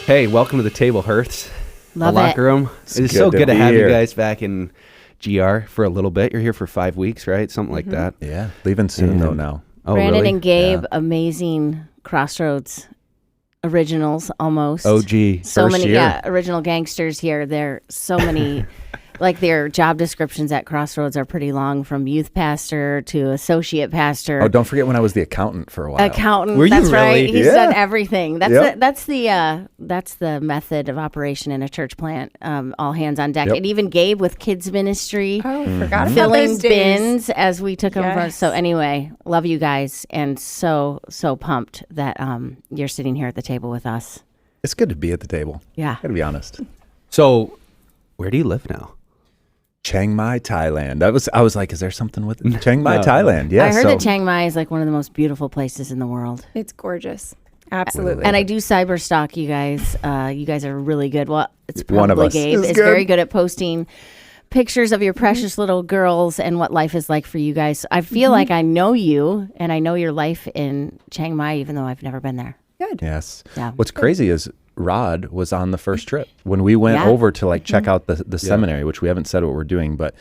Hey, welcome to the table, Hirths. Love the locker room. It's so good to have you guys back in GR for a little bit. You're here for 5 weeks, right? Something like that. Yeah, leaving soon though now. Oh, Brandon really? and Gabe, amazing Crossroads originals almost. OG, so first many, year. original gangsters here. There so many, like their job descriptions at Crossroads are pretty long, from youth pastor to associate pastor. Oh, don't forget when I was the accountant for a while. Accountant. Were you That's right. really? He's Yeah. done everything. That's Yep. that's the method of operation in a church plant. All hands on deck. Yep. And even Gabe with kids ministry. Oh, I forgot about Filling those days. bins as we took them. Yes. So anyway, love you guys, and so pumped that you're sitting here at the table with us. It's good to be at the table. Yeah. Gotta be honest. So, where do you live now? Chiang Mai, Thailand. I was like, is there something with it? Chiang Mai, No. Thailand. Yeah. I heard so that Chiang Mai is like one of the most beautiful places in the world. It's gorgeous. Absolutely. And I do cyber stalk you guys. You guys are really good. Well, it's One of probably us Gabe is is good. very good at posting pictures of your precious little girls and what life is like for you guys. I feel like I know you, and I know your life in Chiang Mai, even though I've never been there. Good. yes. Yeah. What's crazy is Rod was on the first trip when we went Yeah. over to like check out the seminary, which we haven't said what we're doing, but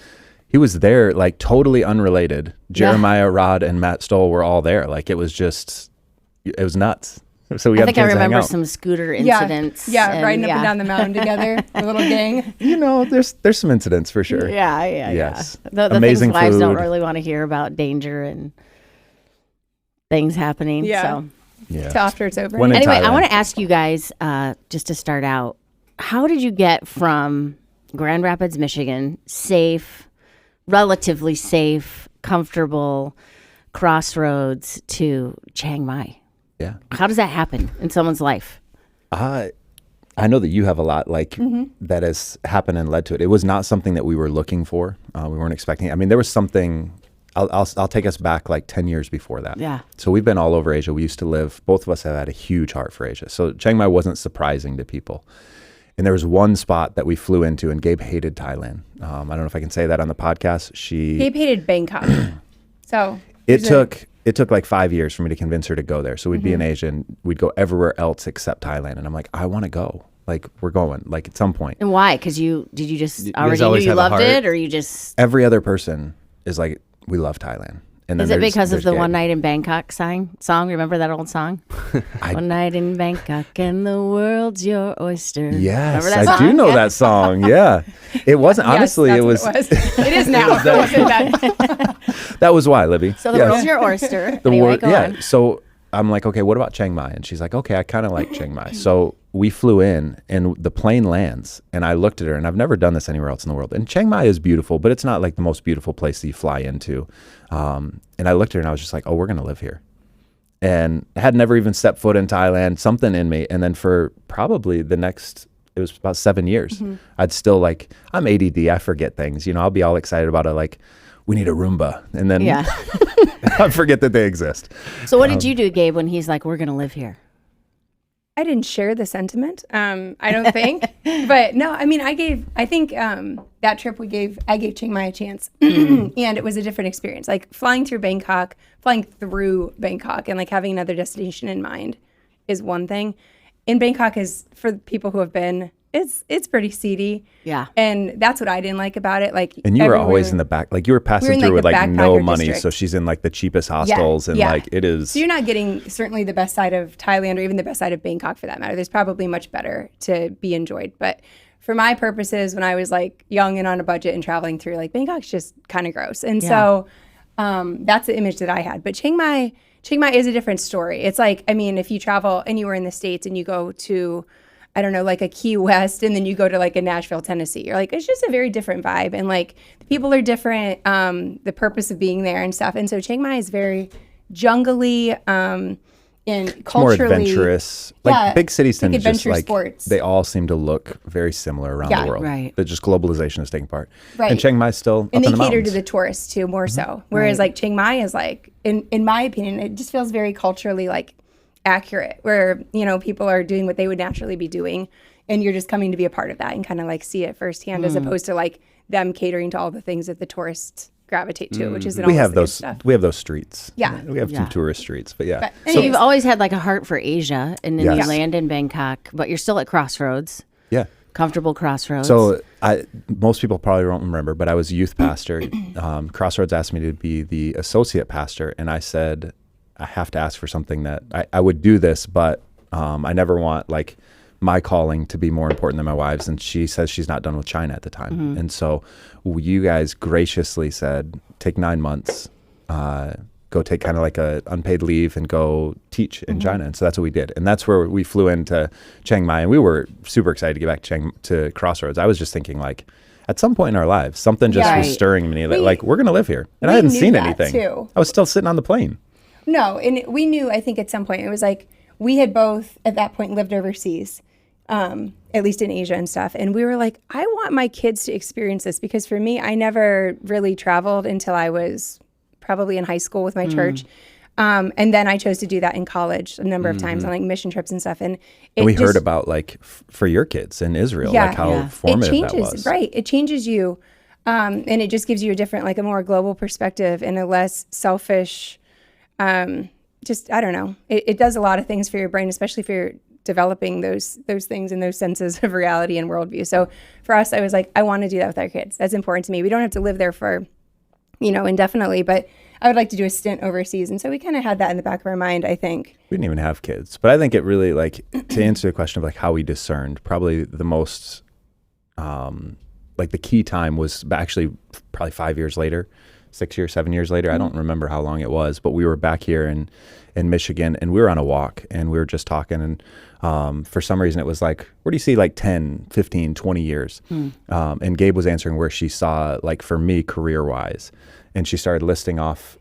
he was there like totally unrelated. Jeremiah, Rod, and Matt Stoll were all there. Like it was nuts. So we got I think a I chance to hang remember out. some scooter incidents. Yeah, and riding up and down the mountain together, a little gang. You know, there's some incidents for sure. Yeah. Yes. The Amazing things wives don't food. really want to hear about, danger and things happening. Yeah. So Yeah. Till after it's over. When in anyway, I Thailand. want to ask you guys, just to start out, how did you get from Grand Rapids, Michigan, safe, relatively safe, comfortable Crossroads to Chiang Mai? Yeah. How does that happen in someone's life? I know that you have a lot like that has happened and led to it. It was not something that we were looking for. We weren't expecting. I mean, there was something. I'll take us back like 10 years before that. Yeah. So we've been all over Asia. We used to live. Both of us have had a huge heart for Asia. So Chiang Mai wasn't surprising to people. And there was one spot that we flew into, and Gabe hated Thailand. I don't know if I can say that on the podcast. Gabe hated Bangkok. So It took like 5 years for me to convince her to go there. So we'd be in Asia and we'd go everywhere else except Thailand. And I'm like, I want to go. Like we're going. Like at some point. And why? Because did you just guys already knew always you have a loved heart? it, or you just? Every other person is like, we love Thailand. And then Is it there's- because of there's the Gabe. One Night in Bangkok song? Remember that old song? One night in Bangkok and the world's your oyster. Yes, Remember that I song? do know that song. Yeah, it wasn't. yes, Honestly, that's it what was. It is now. It wasn't then. That was why, Libby. So the Yes. world's your oyster. The Anyway, word, go yeah. on. So I'm like, okay, what about Chiang Mai? And she's like, okay, I kind of like Chiang Mai. So we flew in, and the plane lands, and I looked at her, and I've never done this anywhere else in the world. And Chiang Mai is beautiful, but it's not like the most beautiful place that you fly into. And I looked at her, and I was just like, oh, we're gonna live here. And I had never even stepped foot in Thailand. Something in me, and then for probably the next. It was about 7 years. I'd still like, I'm ADD. I forget things. You know, I'll be all excited about it. Like, we need a Roomba. And then Yeah. I forget that they exist. So what did you do, Gabe, when he's like, we're going to live here? I didn't share the sentiment. I don't think, but no. I mean, I think that trip I gave Chiang Mai a chance, and it was a different experience. Like flying through Bangkok, and like having another destination in mind is one thing. In Bangkok is for people who have been. It's pretty seedy. Yeah. And that's what I didn't like about it. Like, And you were everywhere- always in the back, like you were passing in, through like, with the like no backpacker money. district. So she's in like the cheapest hostels and yeah. like it is. So you're not getting certainly the best side of Thailand or even the best side of Bangkok for that matter. There's probably much better to be enjoyed. But for my purposes, when I was like young and on a budget and traveling through, like Bangkok's just kind of gross. And so that's the image that I had. But Chiang Mai is a different story. It's like, I mean, if you travel anywhere in the States and you go to, I don't know, like a Key West, and then you go to like a Nashville, Tennessee, you're like, it's just a very different vibe. And like the people are different, the purpose of being there and stuff. And so Chiang Mai is very jungly, and culturally more adventurous. Like Yeah, big cities tend like to just adventure like, sports. they all seem to look very similar around Yeah, the world. right. But just globalization is taking part. Right. And Chiang Mai is still and up they in the cater to mountains. the tourists too, more so. Whereas like Chiang Mai is like, in my opinion, it just feels very culturally like accurate, where, you know, people are doing what they would naturally be doing, and you're just coming to be a part of that and kind of like see it firsthand, as opposed to like them catering to all the things that the tourists gravitate to it, which is we have those streets. Yeah. We have some tourist streets, but yeah. So you've always had like a heart for Asia, and then you Yes. land in Bangkok, but you're still at Crossroads. Yeah. Comfortable Crossroads. So most people probably won't remember, but I was youth pastor. Crossroads asked me to be the associate pastor, and I said, I have to ask for something that I would do this, but I never want like my calling to be more important than my wife's. And she says she's not done with China at the time. And so you guys graciously said, take 9 months, go take kind of like a unpaid leave and go teach in China. And so that's what we did. And that's where we flew into Chiang Mai, and we were super excited to get back to Crossroads. I was just thinking like, at some point in our lives, something just was stirring me that like, we're going to live here. And I hadn't seen anything. Too. I was still sitting on the plane. No, and we knew, I think at some point, it was like, we had both at that point lived overseas, at least in Asia and stuff. And we were like, I want my kids to experience this, because for me, I never really traveled until I was probably in high school with my church. And then I chose to do that in college a number of times on like mission trips and stuff. And we heard about like for your kids in Israel, like how formative that was. Right. It changes you. And it just gives you a different, like a more global perspective and a less selfish, just, I don't know. It does a lot of things for your brain, especially if you're developing those things and those senses of reality and worldview. So for us, I was like, I want to do that with our kids. That's important to me. We don't have to live there for, indefinitely, but I would like to do a stint overseas. And so we kind of had that in the back of our mind, I think. We didn't even have kids, but I think it really, like, to answer the question of like how we discerned, probably the most, like the key time was actually probably 5 years later, 6 years, 7 years later. I don't remember how long it was, but we were back here in Michigan, and we were on a walk, and we were just talking, and for some reason it was like, where do you see like 10, 15, 20 years? And Gabe was answering where she saw, like, for me, career-wise, and she started listing off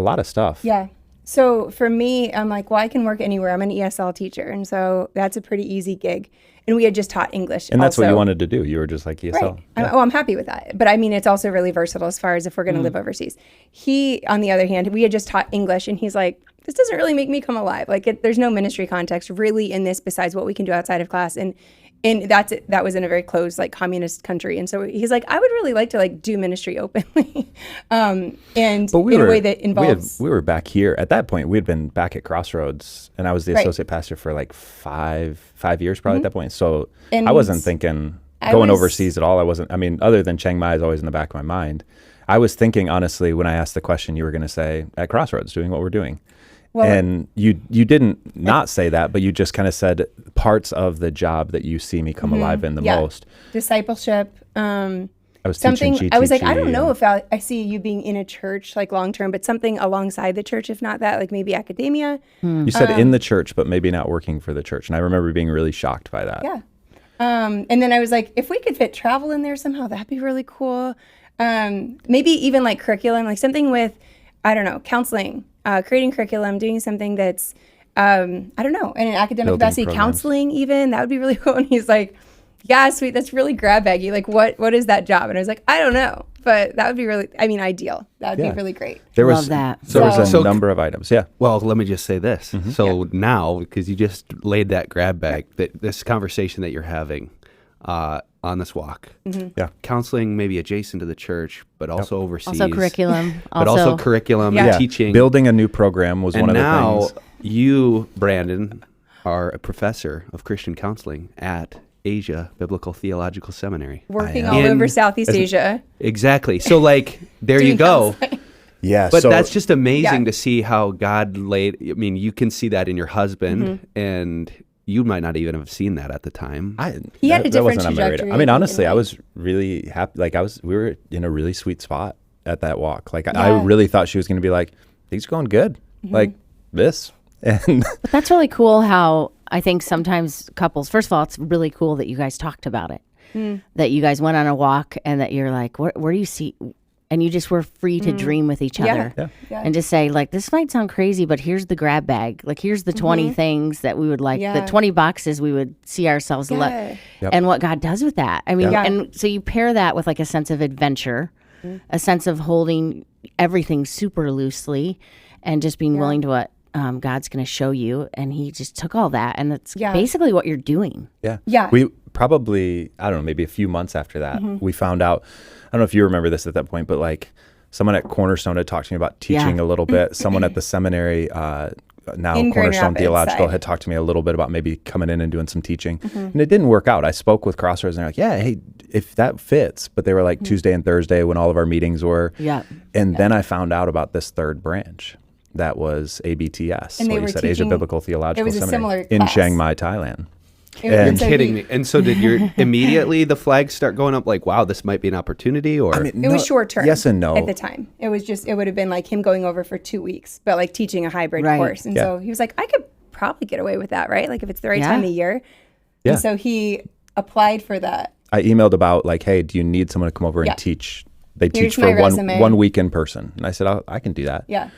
a lot of stuff. Yeah. So for me, I'm like, well, I can work anywhere. I'm an ESL teacher, and so that's a pretty easy gig. And we had just taught English. And that's what you wanted to do. You were just like ESL. Right. Yeah. I'm happy with that. But I mean, it's also really versatile as far as if we're going to live overseas. He, on the other hand, we had just taught English, and he's like, this doesn't really make me come alive. Like, there's no ministry context really in this besides what we can do outside of class. And that was in a very closed, like, communist country. And so he's like, I would really like to, like, do ministry openly. And in a way that involves... We were back here. At that point, we had been back at Crossroads, and I was the associate pastor for like five years probably at that point. So I wasn't thinking going overseas at all. Other than Chiang Mai is always in the back of my mind. I was thinking, honestly, when I asked the question, you were going to say, at Crossroads, doing what we're doing. Well, and you didn't not say that, but you just kind of said parts of the job that you see me come alive in the most. Discipleship. I was teaching GTG. I was like, I don't know if I see you being in a church like long term, but something alongside the church, if not that, like maybe academia. You said in the church, but maybe not working for the church. And I remember being really shocked by that. Yeah. And then I was like, if we could fit travel in there somehow, that'd be really cool. Maybe even like curriculum, like something with, I don't know, counseling. Creating curriculum, doing something that's, I don't know, in an academic capacity, counseling even, that would be really cool. And he's like, yeah, sweet, that's really grab baggy. Like, what is that job? And I was like, I don't know, but that would be really, ideal. That would be really great. Love that. There was a number of items, Well, let me just say this. So now, because you just laid that grab bag, that this conversation that you're having on this walk, counseling maybe adjacent to the church, but also overseas. Also curriculum. But also curriculum and teaching. Building a new program was one of the things. And now you, Brandon, are a professor of Christian counseling at Asia Biblical Theological Seminary. Working all over Southeast Asia. Exactly. So, like, there you go. Counseling. Yeah. But that's just amazing to see how God laid, you can see that in your husband, and you might not even have seen that at the time. He had a different trajectory. Honestly, I was really happy. Like, we were in a really sweet spot at that walk. Like, I really thought she was going to be like, things going good. Like this. And but that's really cool how I think sometimes couples, first of all, it's really cool that you guys talked about it, that you guys went on a walk and that you're like, where do you see, and you just were free to dream with each other and just say, like, this might sound crazy, but here's the grab bag. Like, here's the 20 things that we would like, the 20 boxes we would see ourselves and what God does with that. And so you pair that with like a sense of adventure, a sense of holding everything super loosely and just being willing to what God's going to show you. And he just took all that. And that's basically what you're doing. Yeah. We probably, I don't know, maybe a few months after that, we found out, I don't know if you remember this at that point, but like Someone at Cornerstone had talked to me about teaching a little bit. Someone at the seminary, now In Grand Cornerstone Rapids Theological, side. had talked to me a little bit about maybe coming in and doing some teaching. And it didn't work out. I spoke with Crossroads and they're like, yeah, hey, if that fits. But they were like Tuesday and Thursday when all of our meetings were. Yeah. And then I found out about this third branch. That was ABTS, And they what you were said, Asia teaching- Biblical Theological it was a Seminary similar in class. Chiang Mai, Thailand. And so Kidding he- me. And so did your immediately the flags start going up like, wow, this might be an opportunity? Or It was short term. Yes and no. At the time. It would have been like him going over for 2 weeks, but like teaching a hybrid Right. course. And so he was like, I could probably get away with that, right? Like if it's the right time of year. Yeah. And so he applied for that. I emailed about like, hey, do you need someone to come over and Yeah. teach? They Here's teach my for resume. one week in person. And I said, I can do that. Yeah.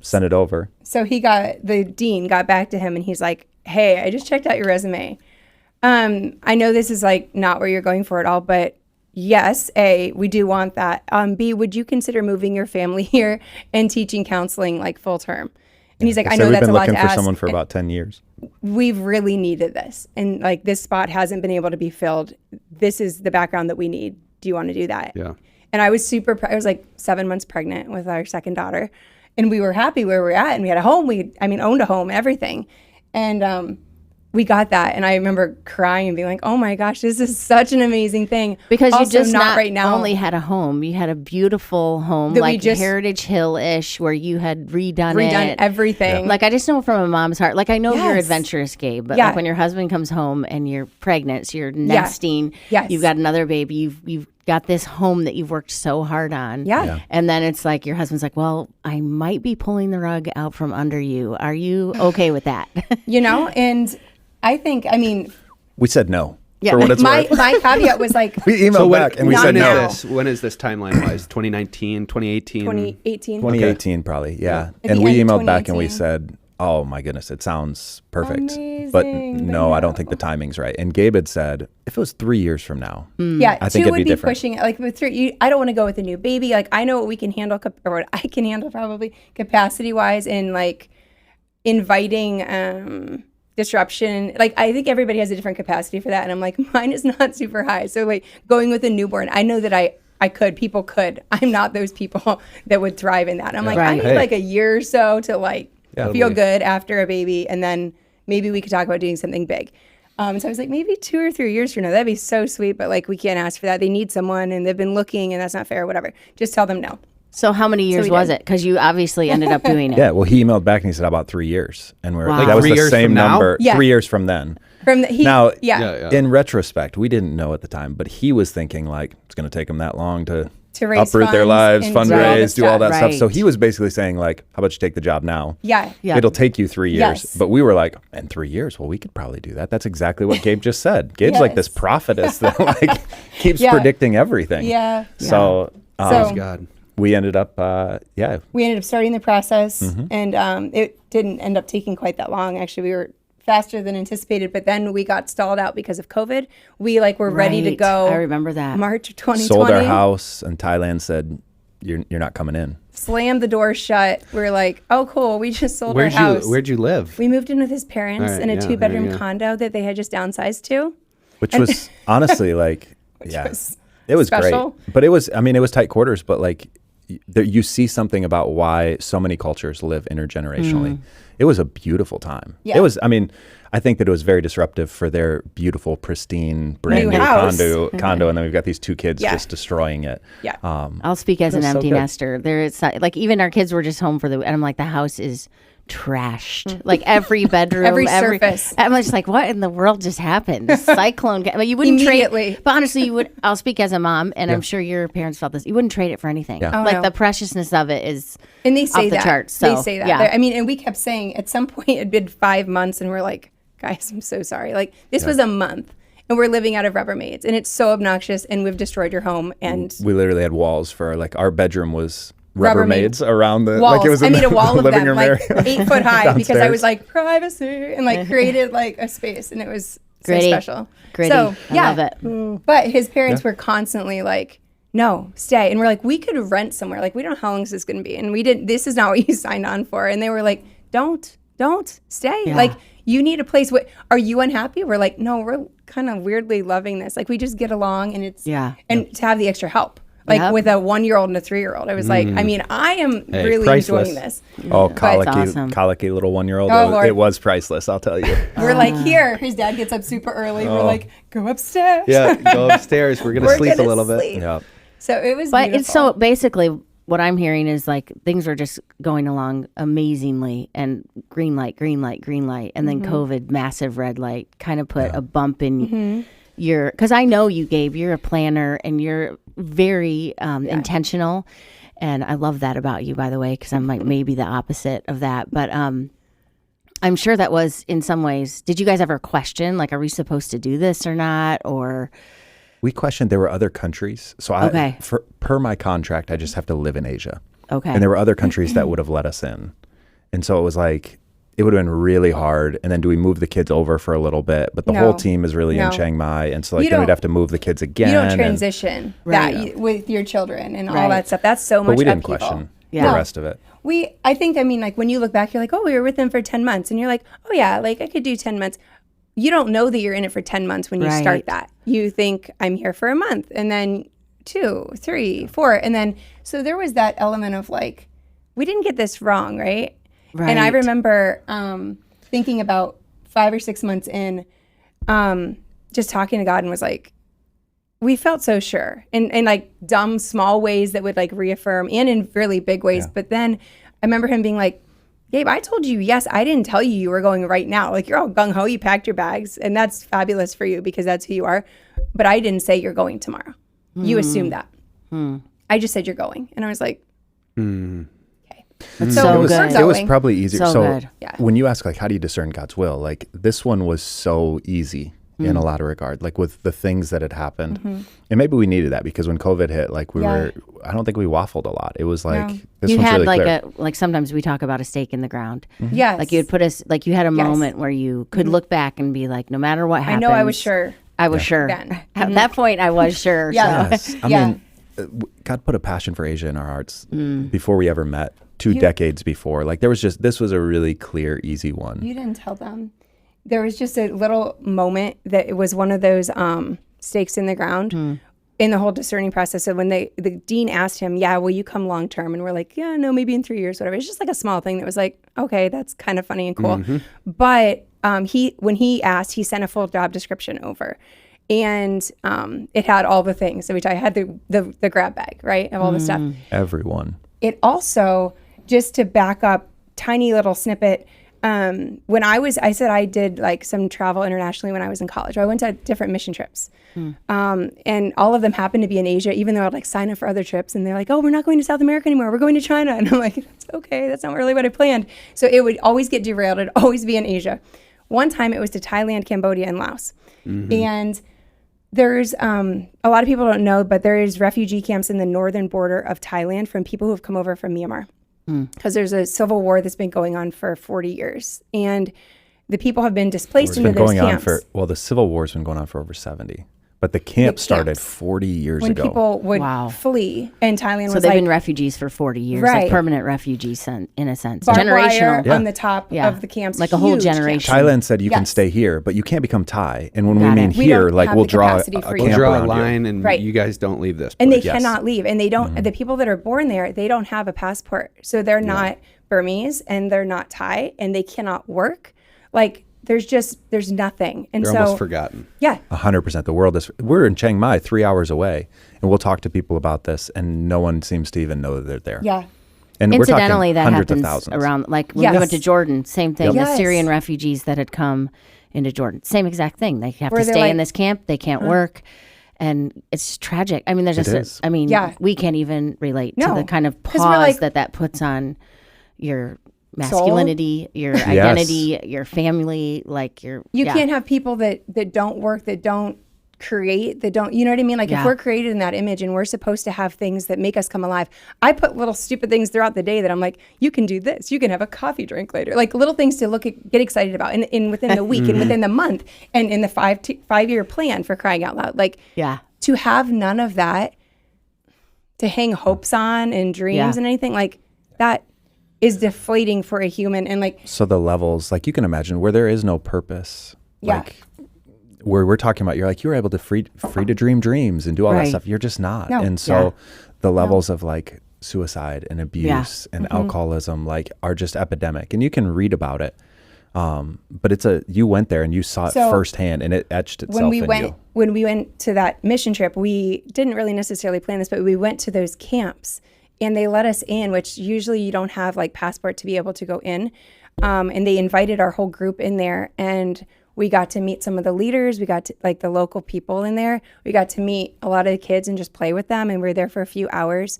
Send it over. So the dean got back to him and he's like, hey, I just checked out your resume. I know this is like not where you're going for at all, but yes, A, we do want that. B, would you consider moving your family here and teaching counseling like full term? And he's like, I know we've that's been a lot looking to for ask. someone for about 10 years. We've really needed this. And like this spot hasn't been able to be filled. This is the background that we need. Do you want to do that? Yeah. And I was I was like 7 months pregnant with our second daughter. And we were happy where we're at. And we had a home. Owned a home, everything. And we got that. And I remember crying and being like, oh my gosh, this is such an amazing thing. Because Also, you just not right now. only had a home, you had a beautiful home, That we like just- Heritage Hill-ish, where you had redone it. everything. Like I just know from a mom's heart. Like I know you're Yes. adventurous, Gabe, but Yeah. like when your husband comes home and you're pregnant, so you're nesting, Yes. you've got another baby, you've got this home that you've worked so hard on. Yeah. And then it's like your husband's like, well, I might be pulling the rug out from under you. Are you okay with that? And I think, We said no. Yeah. For what it's my worth. caveat was like We emailed back and we not said when no. is this? When is this timeline wise? 2019, 2018? 2018. 2018 probably, yeah. At And the we end of emailed back and we 2018. said, oh my goodness, it sounds perfect. But Amazing, no, but I don't think the timing's right. And Gabe had said, if it was 3 years from now, Yeah, I think two it'd would be be different. pushing it. Like with three, I don't want to go with a new baby. Like I know what we can handle, or what I can handle probably capacity wise, and like inviting disruption. Like I think everybody has a different capacity for that, and I'm like mine is not super high. So like going with a newborn, I know that I could. People could. I'm not those people that would thrive in that. I'm like I Right. need Hey. like a year or so to like feel Totally. good after a baby, and then maybe we could talk about doing something big. So I was like, maybe 2 or 3 years from now, that'd be so sweet. But like, we can't ask for that. They need someone and they've been looking and that's not fair, whatever. Just tell them no. So how many years we was did. it? Because you obviously ended up doing it. yeah, well, he emailed back and he said about 3 years. And we're Wow. like, Like that was 3 the years same from now? number, Yeah. 3 years from then. From the, Now, Yeah. in retrospect, we didn't know at the time, but he was thinking like, it's going to take them that long to raise uproot their funds lives, and do all this fundraise, do all stuff. that stuff. So Right. he was basically saying like, how about you take the job now? Yeah. Yeah. It'll take you 3 years. Yes. But we were like, in 3 years, well, we could probably do that. That's exactly what Gabe just said. Gabe's like this Yes. prophetess that like keeps Yeah. predicting everything. Yeah. So, So- God. we ended up, We ended up starting the process Mm-hmm. and it didn't end up taking quite that long. Actually, we were faster than anticipated, but then we got stalled out because of COVID. We like were ready to Right. go. I remember that. March of 2020. sold our house and Thailand said, you're not coming in. Slammed the door shut. We were like, oh, cool. We just sold our house. Where'd you live? We moved in with his parents All right, in a yeah, 2-bedroom yeah. condo that they had just downsized to. Which was honestly like, was it was special. great. But it was tight quarters, but like you see something about why so many cultures live intergenerationally. It was a beautiful time. Yeah. It was, I think that it was very disruptive for their beautiful, pristine, brand New new house. condo. And then we've got these 2 kids Yeah. just destroying it. Yeah. I'll speak as an That's so empty good. nester. There is like even our kids were just home for and I'm like the house is trashed. Like every bedroom, Every surface. I'm just like, what in the world just happened? The cyclone. You wouldn't Immediately. trade. But honestly, you would. I'll speak as a mom, and I'm sure your parents felt this. You wouldn't trade it for anything. Yeah. Oh, Like no. the preciousness of it is. And they say off the that. charts, They so, say that. yeah. And we kept saying at some point it'd been 5 months and we're like, guys, I'm so sorry. Like this was a month and we're living out of Rubbermaids and it's so obnoxious and we've destroyed your home and We literally had walls for like our bedroom was Rubbermaid Rubbermaids around the walls. like it was I in made a the wall of living them room like area. 8 foot high because I Downstairs. was like privacy and like created like a space and it was so Gritty. special. Gritty. So I yeah, love it. But his parents were constantly like, no, stay. And we're like, we could rent somewhere. Like, we don't know how long this is going to be. And we didn't, this is not what you signed on for. And they were like, don't stay. Yeah. Like, you need a place. What, are you unhappy? We're like, no, we're kind of weirdly loving this. Like, we just get along and it's, Yeah. and to have the extra help. like with a 1-year-old and a 3-year-old. I was like, I mean, I am really priceless. enjoying this. Oh, awesome. colicky little 1-year-old. Oh, Lord. It was priceless, I'll tell you. We're like, here, his dad gets up super early. We're like, go upstairs. Yeah, go upstairs. We're gonna sleep a little bit. Yeah. So it was But beautiful. it's so basically what I'm hearing is like things are just going along amazingly, and green light, and then COVID, massive red light, kind of put a bump in your, because I know you, Gabe, you're a planner and you're very intentional, and I love that about you, by the way, because I'm like maybe the opposite of that, but I'm sure that was in some ways. Did you guys ever question, like, are we supposed to do this or not, or? We questioned, there were other countries. So per my contract, I just have to live in Asia. Okay. And there were other countries that would have let us in. And so it was like, it would have been really hard. And then do we move the kids over for a little bit? But the whole team is really in Chiang Mai. And so like then we'd have to move the kids again. You don't transition with your children and all that stuff. That's so much But we didn't upheaval. question the rest of it. I think, I mean, like when you look back, you're like, oh, we were with them for 10 months. And you're like, oh yeah, like I could do 10 months. You don't know that you're in it for 10 months when you start that. You think I'm here for a month, and then 2, 3, 4. And then, so there was that element of like, we didn't get this wrong, right? And I remember thinking about 5 or 6 months in, just talking to God, and was like, we felt so sure in like dumb, small ways that would like reaffirm, and in really big ways. But then I remember him being like, Gabe, I told you yes. I didn't tell you were going right now. Like, you're all gung-ho. You packed your bags, and that's fabulous for you because that's who you are. But I didn't say you're going tomorrow. You assumed that. I just said you're going. And I was like, okay. So good. It was probably easier. So good. When you ask, like, how do you discern God's will? Like, this one was so easy in a lot of regard, like with the things that had happened. And maybe we needed that because when COVID hit, like I don't think we waffled a lot. It was like, this you one's had really like clear. like sometimes we talk about a stake in the ground. Yes. Like you had put us, like you had a moment where you could look back and be like, no matter what happens. I know I was sure. I was sure. Then. At that point, I was sure. Yes. I mean, God put a passion for Asia in our hearts before we ever met, 2 decades before. Like this was a really clear, easy one. You didn't tell them. There was just a little moment that it was one of those stakes in the ground in the whole discerning process. So when the dean asked him, will you come long term? And we're like, no, maybe in 3 years, whatever. It's just like a small thing that was like, okay, that's kind of funny and cool. But when he asked, he sent a full job description over. And it had all the things. So I had the grab bag, right, of all the stuff. Everyone. It also, just to back up, tiny little snippet, when I said I did like some travel internationally when I was in college. I went to different mission trips. And all of them happened to be in Asia, even though I'd like sign up for other trips. And they're like, oh, we're not going to South America anymore. We're going to China. And I'm like, that's okay. That's not really what I planned. So it would always get derailed. It'd always be in Asia. One time it was to Thailand, Cambodia, and Laos. And there's a lot of people don't know, but there is refugee camps in the northern border of Thailand from people who have come over from Myanmar. Because there's a civil war that's been going on for 40 years. And the people have been displaced into those camps. The civil war's been going on for over 70. But the camp started 40 years ago. When people would flee, and Thailand was so they've been refugees for 40 years, like permanent refugees in a sense. Barbed generational. wire on the top of the camps. Like a whole generation. Thailand said you can stay here, but you can't become Thai. And when we mean here, like we'll draw a line and you guys don't leave this place. And they cannot leave. And they don't, the people that are born there, they don't have a passport. So they're not Burmese and they're not Thai and they cannot work. Like, there's nothing. And they're almost forgotten. Yeah. 100%. We're in Chiang Mai, 3 hours away, and we'll talk to people about this, and no one seems to even know that they're there. Yeah. And incidentally, we're that talking hundreds happens of thousands. around, like when we went to Jordan, same thing. The Syrian refugees that had come into Jordan, same exact thing. They have to stay in this camp. They can't work. And it's tragic. I mean, there's just, we can't even relate to the kind of pause that puts on your masculinity, your identity, your family, like you can't have people that don't work, that don't create, that don't, you know what I mean? Like if we're created in that image and we're supposed to have things that make us come alive, I put little stupid things throughout the day that I'm like, you can do this, you can have a coffee drink later, like little things to get excited about in within the week and within the month and in the 5-year plan, for crying out loud. Like to have none of that, to hang hopes on and dreams and anything like that is deflating for a human. And like, so the levels, like you can imagine where there is no purpose, like where we're talking about, you're like, you're able to free to dream dreams and do all that stuff. You're just not. No. And so the levels of like suicide and abuse and alcoholism like are just epidemic, and you can read about it. But you went there and you saw it firsthand, and it etched itself in you. When we went to that mission trip, we didn't really necessarily plan this, but we went to those camps and they let us in, which usually you don't have like passport to be able to go in. And they invited our whole group in there, and we got to meet some of the leaders. We got to like the local people in there. We got to meet a lot of the kids and just play with them. And we were there for a few hours.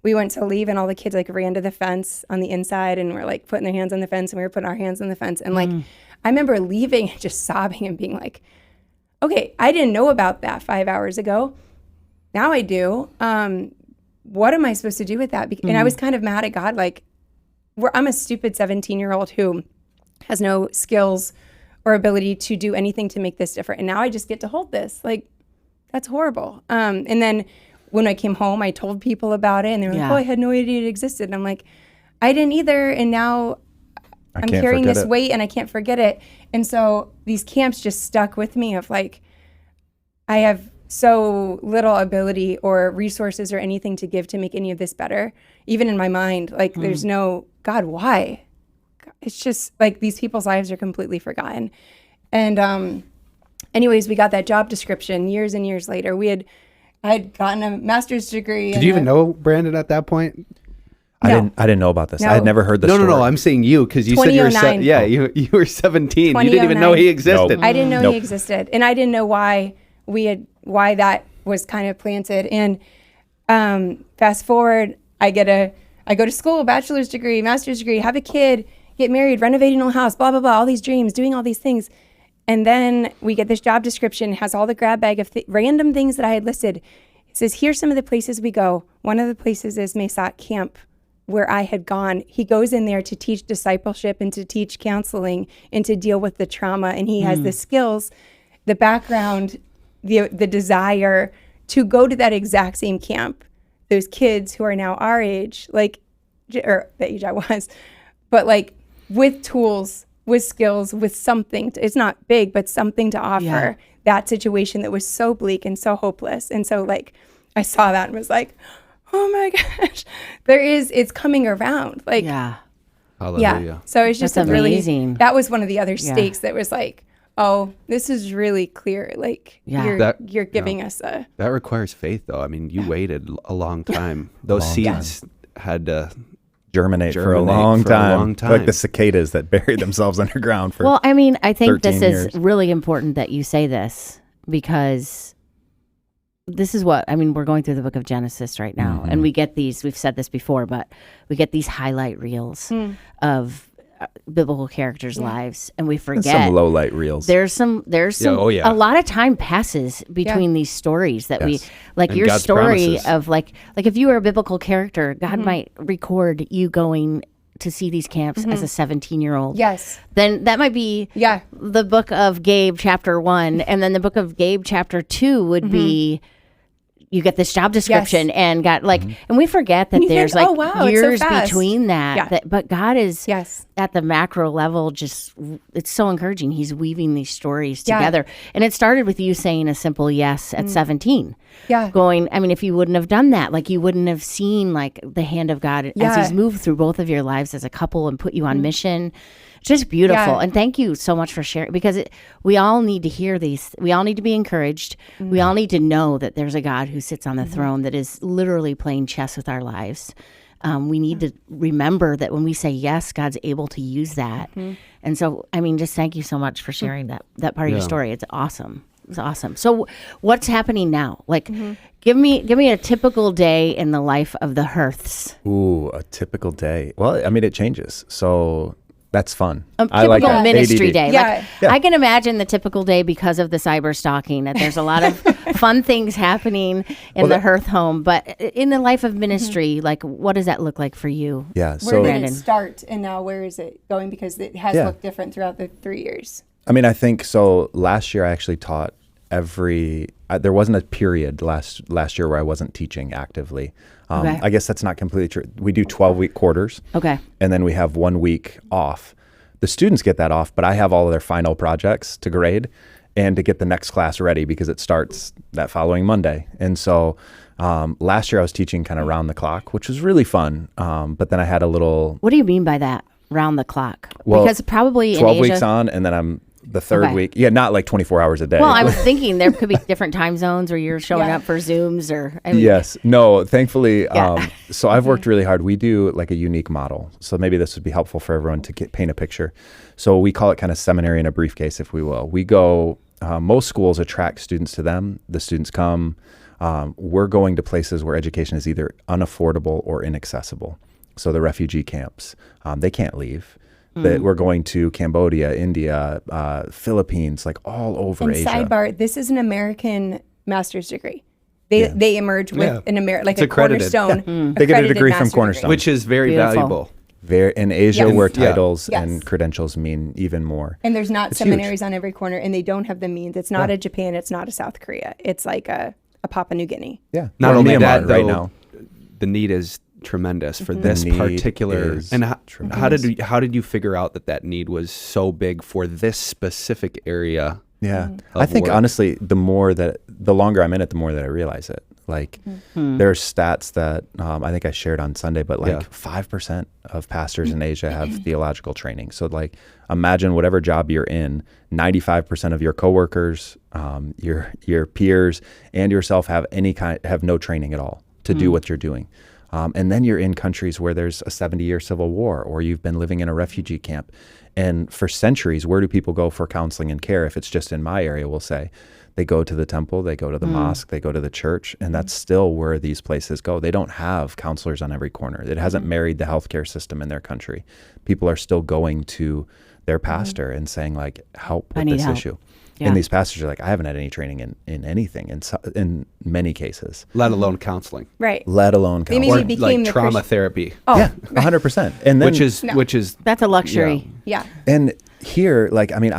We went to leave and all the kids like ran to the fence on the inside and were like putting their hands on the fence, and we were putting our hands on the fence. And like, I remember leaving and just sobbing and being like, okay, I didn't know about that 5 hours ago. Now I do. What am I supposed to do with that? And I was kind of mad at God. Like, I'm a stupid 17-year-old who has no skills or ability to do anything to make this different. And now I just get to hold this. Like, that's horrible. And then when I came home, I told people about it, and they were like, oh, I had no idea it existed. And I'm like, I didn't either. And now I'm carrying this weight and I can't forget it. And so these camps just stuck with me of like, I have so little ability or resources or anything to give to make any of this better. Even in my mind, like there's no, God, why? It's just like these people's lives are completely forgotten. And anyways, we got that job description years and years later. I had gotten a master's degree. Did you even know Brandon at that point? No. I didn't know about this. No. I had never heard the story. No. I'm saying you, because you said you were you were 17. You didn't even know he existed. Nope. I didn't know he existed, and I didn't know why that was kind of planted. And fast forward, I go to school, bachelor's degree, master's degree, have a kid, get married, renovating a house, blah blah blah, all these dreams, doing all these things. And then we get this job description, has all the grab bag of random things that I had listed. It says, here's some of the places we go. One of the places is Mesach Camp, where I had gone. He goes in there to teach discipleship and to teach counseling and to deal with the trauma. And he has the skills, the background, the desire to go to that exact same camp. Those kids who are now our age, like, or the age I was, but like with tools, with skills, with something. It's not big, but something to offer that situation that was so bleak and so hopeless. And so like, I saw that and was like, oh my gosh, it's coming around. Like, hallelujah. So it's just amazing. That was one of the other stakes that was like, oh, this is really clear. Like you're giving us a. That requires faith though. I mean, you waited a long time. Those seeds had to germinate for a long time. Like the cicadas that bury themselves underground for Well, I mean, I think this years. is really important that you say this, because this is what, I mean, we're going through the book of Genesis right now, and we get these, we've said this before, but we get these highlight reels of biblical characters' lives, and we forget some low light reels. There's some a lot of time passes between these stories that we like, and your God's story promises. Of like if you were a biblical character, God might record you going to see these camps as a 17-year-old. Yes. Then that might be the book of Gabe chapter 1, and then the book of Gabe chapter 2 would be you get this job description and got like, and we forget that there's think, like years between that, but God is at the macro level, just, it's so encouraging. He's weaving these stories together. And it started with you saying a simple yes at 17. Going, I mean, if you wouldn't have done that, like you wouldn't have seen like the hand of God as he's moved through both of your lives as a couple and put you on mission. Just beautiful. And thank you so much for sharing, because we all need to hear these. We all need to be encouraged. We all need to know that there's a God who sits on the throne that is literally playing chess with our lives. We need to remember that when we say yes, God's able to use that. And so, I mean, just thank you so much for sharing that part of your story. It's awesome. It's awesome. So what's happening now? Like, give me a typical day in the life of the Hirths. Ooh, a typical day. Well, I mean, it changes. So that's fun. I like that. Ministry ADD. day. I can imagine the typical day because of the cyber stalking, that there's a lot of fun things happening in the Hirth home. But in the life of ministry, like, what does that look like for you? Where did it start, and now where is it going? Because it has looked different throughout the 3 years. I mean, I think so. Last year, I actually taught there wasn't a period last year where I wasn't teaching actively. I guess that's not completely true. We do 12-week quarters. Okay. And then we have 1 week off. The students get that off, but I have all of their final projects to grade. and to get the next class ready because it starts that following Monday. And so last year I was teaching kind of round the clock, which was really fun. But then I had a little... What do you mean by that, round the clock? Well, because probably 12 in weeks Asia, on, and then I'm the third week. Yeah, not like 24 hours a day. Well, I was thinking there could be different time zones where you're showing up for Zooms or... I mean, yes. No, thankfully. So I've worked really hard. We do like a unique model. So maybe this would be helpful for everyone to paint a picture. So we call it kind of seminary in a briefcase, if we will. We go, most schools attract students to them. The students come. We're going to places where education is either unaffordable or inaccessible. So the refugee camps, they can't leave. That we're going to Cambodia, India, Philippines, like all over Asia. And sidebar, this is an American master's degree. They emerge with an like a accredited. Cornerstone. They get a degree from master's Cornerstone, which is very Beautiful. valuable. in Asia, where titles Yes. and credentials mean even more. And there's not It's seminaries huge. on every corner, and they don't have the means. It's not a Japan. It's not a South Korea. It's like a Papua New Guinea. Yeah. Not Or only Myanmar that, though, right now. the need is tremendous for The this need particular. is And how tremendous. did you figure out that need was so big for this specific area? Yeah. of I think work? honestly, the longer I'm in it, the more that I realize it. Like there's stats that I think I shared on Sunday, but like 5% of pastors in Asia have theological training. So like imagine whatever job you're in, 95% of your coworkers, your peers and yourself have no training at all to do what you're doing. And then you're in countries where there's a 70-year civil war, or you've been living in a refugee camp. And for centuries, where do people go for counseling and care? If it's just in my area, we'll say they go to the temple, they go to the mosque, they go to the church, and that's still where these places go. They don't have counselors on every corner. It hasn't married the healthcare system in their country. People are still going to their pastor and saying, like, help with this issue. Yeah. And these pastors are like, I haven't had any training in anything in many cases. Let alone counseling. Right. Let alone They counseling. maybe Or became like the trauma Christian- therapy. Oh, Yeah, 100%. And then Which is That's a luxury. yeah. And here, like, I mean,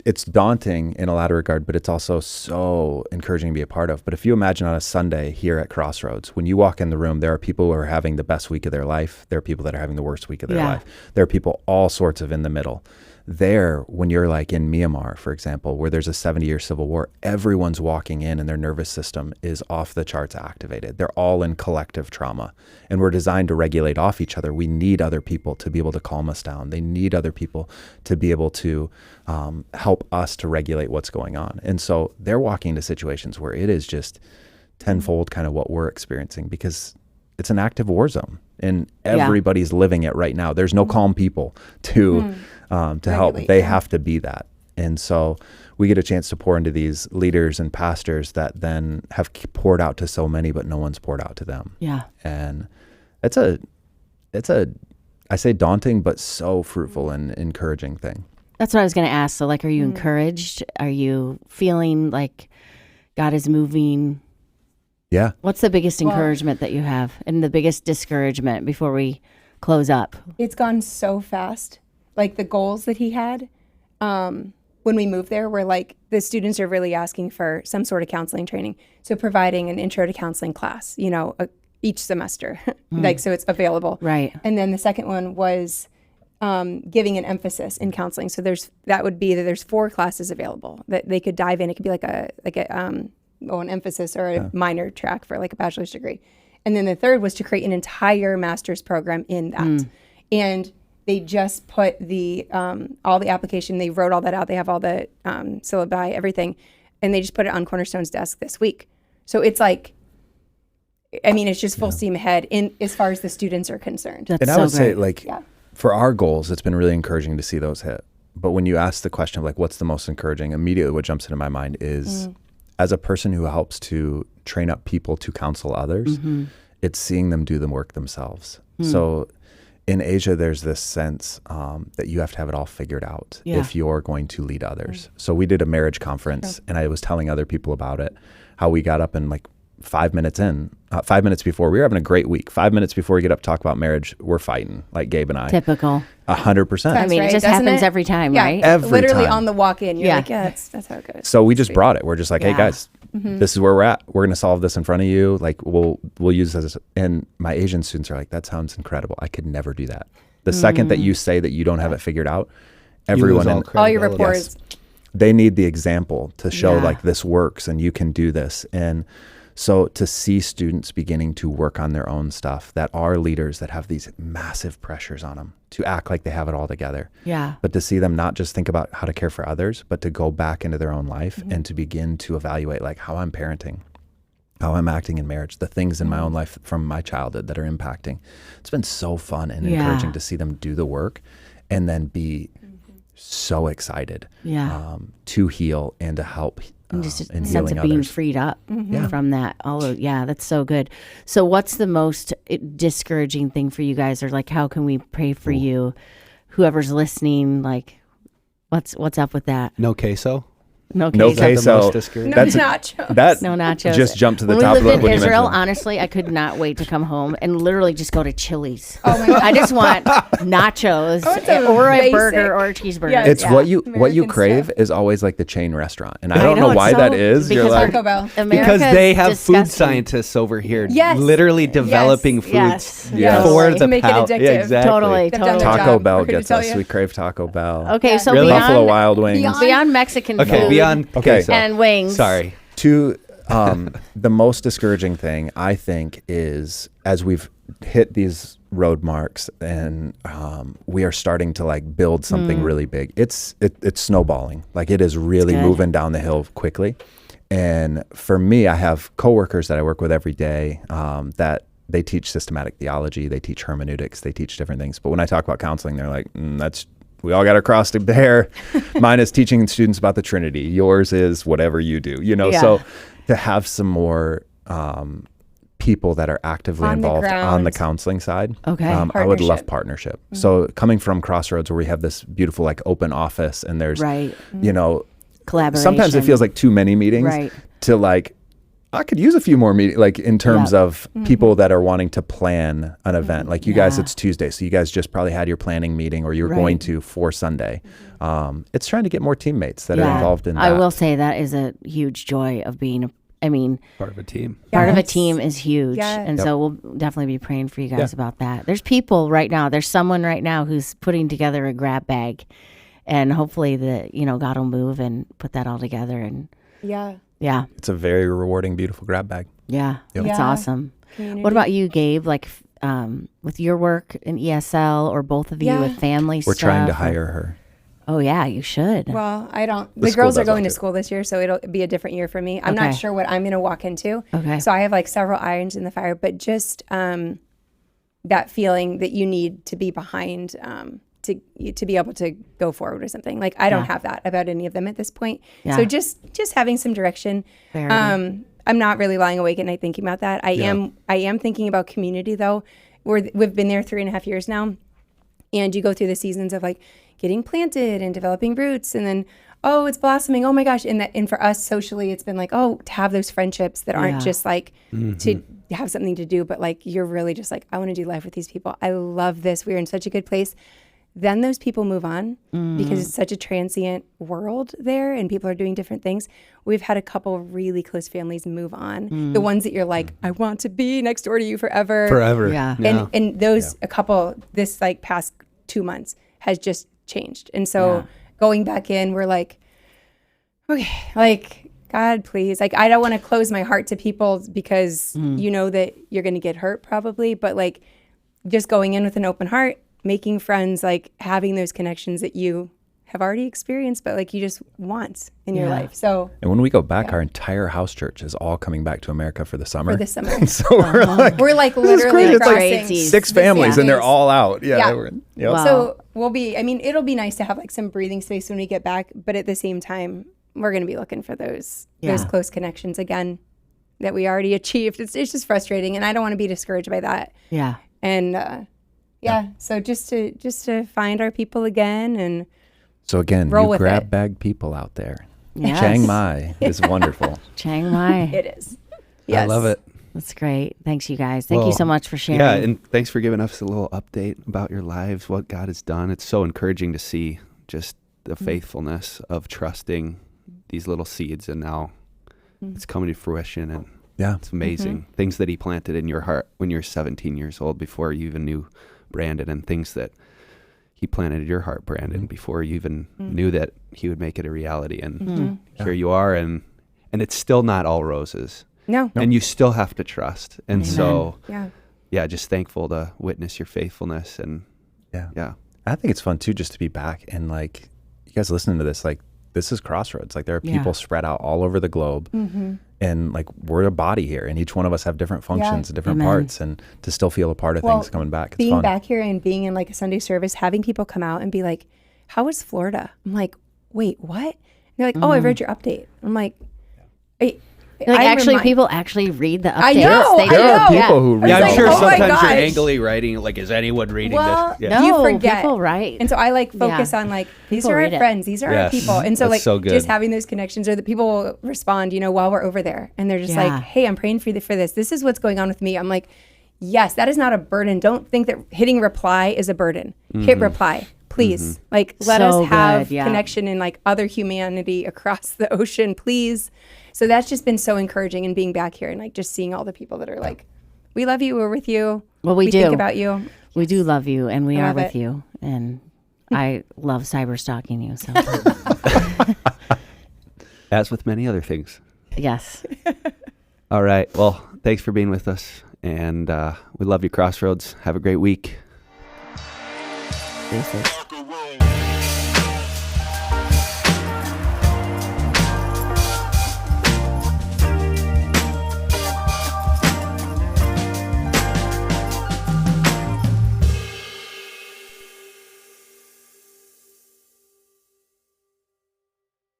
it's daunting in a lot of regard, but it's also so encouraging to be a part of. But if you imagine on a Sunday here at Crossroads, when you walk in the room, there are people who are having the best week of their life. There are people that are having the worst week of their life. There are people all sorts of in the middle. There, when you're like in Myanmar, for example, where there's a 70-year civil war, everyone's walking in and their nervous system is off the charts activated. They're all in collective trauma, and we're designed to regulate off each other. We need other people to be able to calm us down. They need other people to be able to help us to regulate what's going on. And so they're walking into situations where it is just tenfold kind of what we're experiencing, because it's an active war zone and everybody's living it right now. There's no calm people to help. They have to be that. And so we get a chance to pour into these leaders and pastors that then have poured out to so many, but no one's poured out to them. Yeah. And it's a, I say daunting, but so fruitful and encouraging thing. That's what I was going to ask. So, like, are you encouraged? Are you feeling like God is moving? Yeah. What's the biggest encouragement that you have and the biggest discouragement before we close up? It's gone so fast. Like the goals that he had when we moved there were like the students are really asking for some sort of counseling training. So providing an intro to counseling class, each semester, like so it's available. Right. And then the second one was giving an emphasis in counseling. So there's 4 classes available that they could dive in. It could be like an emphasis or a minor track for like a bachelor's degree. And then the third was to create an entire master's program in that. And they just put the all the application, they wrote all that out. They have all the syllabi, everything. And they just put it on Cornerstone's desk this week. So it's like, I mean, it's just full steam ahead in as far as the students are concerned. That's And I so would say, great. like, for our goals, it's been really encouraging to see those hit. But when you ask the question of, like, what's the most encouraging, immediately what jumps into my mind is, as a person who helps to train up people to counsel others, it's seeing them do the work themselves. So in Asia, there's this sense that you have to have it all figured out if you're going to lead others. So we did a marriage conference, and I was telling other people about it, how we got up and like 5 minutes before, we were having a great week. 5 minutes before we get up to talk about marriage, we're fighting, like Gabe and I. Typical. 100%. I mean, right, it just doesn't happens it? every time, Yeah, right? Every literally time. on the walk-in. You're Yeah. like, that's how it goes. So we just brought it. We're just like, hey Yeah. guys, this is where we're at. We're going to solve this in front of you. Like we'll use this as, and my Asian students are like, that sounds incredible. I could never do that. The second that you say that you don't have it figured out, everyone lose all in credibility. All your rapport is they need the example to show Yeah. like this works and you can do this. And so to see students beginning to work on their own stuff that are leaders that have these massive pressures on them to act like they have it all together. Yeah. But to see them not just think about how to care for others, but to go back into their own life and to begin to evaluate like how I'm parenting, how I'm acting in marriage, the things in my own life from my childhood that are impacting. It's been so fun and Yeah. encouraging to see them do the work and then be so excited to heal and to help And just a in sense healing of being others. freed up from that. That's so good. So what's the most discouraging thing for you guys, or like how can we pray for you? Whoever's listening, like what's up with that? No queso? No No queso. Is that the queso. most discouraging? No That's nachos. That No nachos. just jumped to the when top we of lived when in you Israel, mentioned it. honestly, I could not wait to come home and literally just go to Chili's. Oh my God. I just want nachos it's a or a basic- burger or a cheeseburger. Yeah, It's Yeah. what you American crave stuff. is always like the chain restaurant, and I I don't know it's why so- that is. You're because like, Taco Bell. Because America's they have food disgusting. scientists over here Yes. literally developing foods Yes. Yes. for Totally. the To make it palate. addictive. Yeah, exactly. Totally. They've done their Taco job. Bell We're here to gets tell us. you. We crave Taco Bell. Okay, so Really? Buffalo beyond, Wild Wings. beyond Mexican Okay, food beyond Okay. queso. and wings. Sorry. To the most discouraging thing I think is as we've hit these road marks and we are starting to like build something really big. It's snowballing. Like it is really good. moving down the hill quickly. And for me, I have coworkers that I work with every day that they teach systematic theology, they teach hermeneutics, they teach different things. But when I talk about counseling, they're like, we all got our cross to bear. Mine is teaching students about the Trinity. Yours is whatever you do, Yeah. So to have some more people that are actively On the involved on the ground. counseling side, Okay. I would love Partnership. partnership. So coming from Crossroads where we have this beautiful like open office and there's, Right. Sometimes it Collaboration. feels like too many meetings Right. to like, I could use a few more meetings, like in terms Yeah. of people that are wanting to plan an event. Like you guys, Yeah. it's Tuesday. So you guys just probably had your planning meeting or you're Right. going to for Sunday. It's trying to get more teammates that are involved in that. I will say that is a huge joy of being, Part of a team. part of a Yes. team is huge. Yeah. And so we'll definitely be praying for you guys about that. There's people right now, there's someone right now who's putting together a grab bag, and hopefully God will move and put that all together. And Yeah. It's a very rewarding, beautiful grab bag. yeah, it's Yeah. awesome. Community. What about you, Gabe? Like with your work in ESL or both of you Yeah. with family We're stuff? trying to or- hire her. Oh yeah, you should. Well, I don't. The The school girls are does all going to too. school this year, so it'll be a different year for me. I'm Okay. not sure what I'm going to walk into. Okay. So I have like several irons in the fire, but just that feeling that you need to be behind to be able to go forward with something. Like I don't have that about any of them at this point. Yeah. So just having some direction. Fair I'm not really lying awake at night thinking about that. I am thinking about community though. We've been there 3.5 years now, and you go through the seasons of like getting planted and developing roots, and then it's blossoming. Oh my gosh! And for us socially, it's been like to have those friendships that aren't just like to have something to do, but like you're really just like I want to do life with these people. I love this. We're in such a good place. Then those people move on because it's such a transient world there and people are doing different things. We've had a couple really close families move on. The ones that you're like, I want to be next door to you forever. Forever. Yeah. And those, a couple, this like past 2 months has just changed. And so going back in, we're like, okay, like, God, please. Like, I don't want to close my heart to people because you know that you're going to get hurt probably. But like, just going in with an open heart, making friends, like having those connections that you have already experienced, but like you just want in your life. So And when we go back, our entire house church is all coming back to America for the summer. for this summer, So we're like, we're like great. literally It's like crossing Crazy. 6 families and they're all out. Yeah. Yeah. Yep. Wow. So we'll be, I mean, it'll be nice to have like some breathing space when we get back, but at the same time, we're going to be looking for those close connections again that we already achieved. It's just frustrating, and I don't want to be discouraged by that. Yeah. And so just to find our people again, and So again, Roll you with grab it. bag people out there. Yes. Chiang Mai is wonderful. Chiang Mai. it is. Yes. I love it. That's great. Thanks, you guys. Thank you Well, so much for sharing. Yeah, and thanks for giving us a little update about your lives, what God has done. It's so encouraging to see just the faithfulness of trusting these little seeds, and now it's coming to fruition, and Yeah. it's amazing. Things that he planted in your heart when you were 17 years old before you even knew Brandon, and things that he planted your heart, Brandon, before you even knew that he would make it a reality. And here you are, and it's still not all roses. No. And you still have to trust. And Amen. so, Yeah. just thankful to witness your faithfulness. And I think it's fun too, just to be back and like, you guys listening to this, like, this is Crossroads. Like, there are people spread out all over the globe, and like, we're a body here, and each one of us have different functions and different parts, and to still feel a part of things coming back. It's being fun. back here and being in like a Sunday service, having people come out and be like, "How was Florida?" I'm like, "Wait, what?" And they're like, "Oh, I read your update." I'm like, people actually read the updates. I know. They There do. are people who read. I'm like, sure oh my sometimes gosh. you're angrily writing, like, is anyone reading Well, this? No, you forget. people write. And so I like focus on like, these People are our read it. friends, these are our Yes. people. And so That's like so good. just having those connections, or that people will respond, while we're over there, and they're just like, "Hey, I'm praying for you for this. This is what's going on with me." I'm like, yes, that is not a burden. Don't think that hitting reply is a burden. Hit reply, please. Like, let So us have good, yeah. connection in like other humanity across the ocean, please. So that's just been so encouraging, and being back here and like just seeing all the people that are like, "We love you. We're with you. Well, we do. think about you." We do love you, and we are love with it. you. And I love cyber stalking you. So As with many other things. yes. All right. Well, thanks for being with us. And we love you, Crossroads. Have a great week. Deuces.